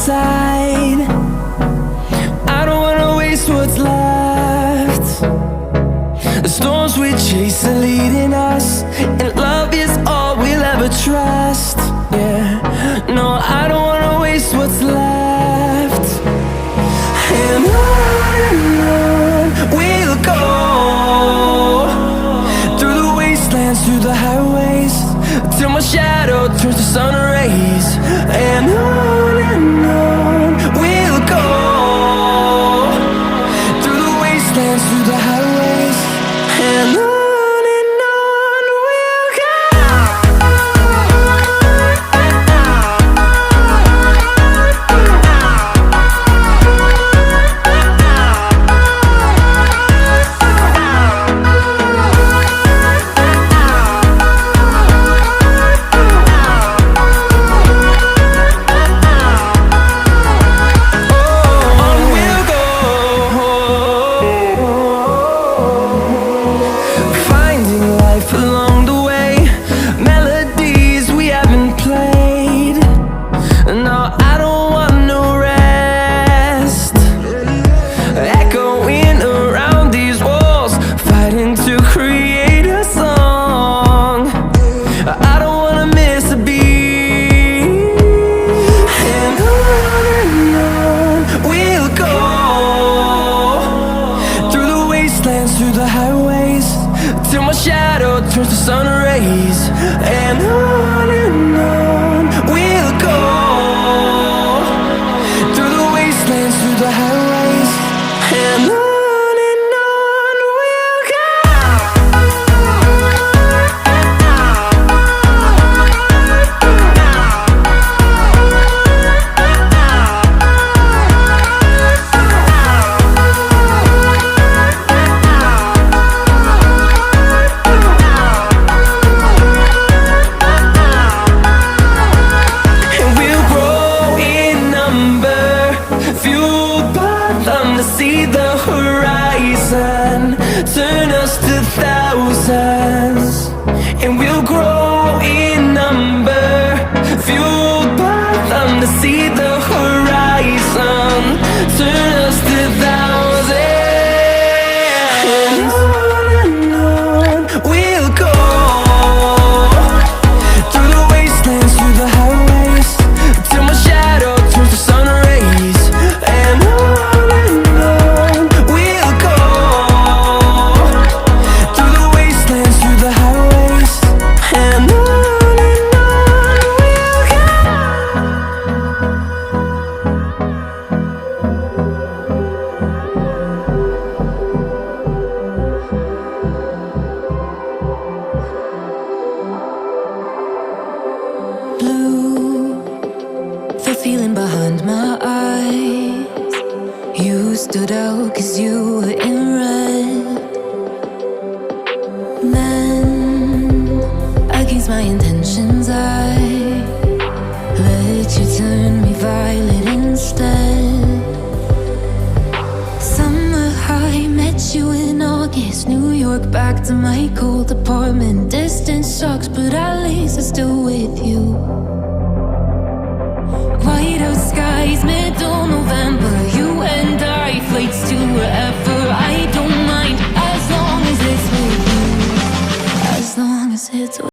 side. I don't wanna waste what's left. The storms we chase are leading us, and love is all we'll ever trust. Yeah, no, I don't wanna waste what's left. And on we'll go, through the wastelands, through the highways, till my shadow turns to sun rays. And on we'll go, through the wastelands, through the highways, and on we'll go. Through the highways, till my shadow turns to sun rays. And on we'll go, through the wastelands, through the highways, and on we'll go. See the horizon, turn us to thousands, and we'll grow in number, fueled by them. To see the horizon, turn us to thousands, and on we'll go, through the wastelands, through the highways, till my shadow turns to sun rays. And blue, the feeling behind my eyes. You stood out 'cause you were in red. Then, against my intentions, I let you turn me violet instead. Summer high, met you in August. New York, back to my cold apartment. Distance sucks, but at least I'm still with you. White out skies.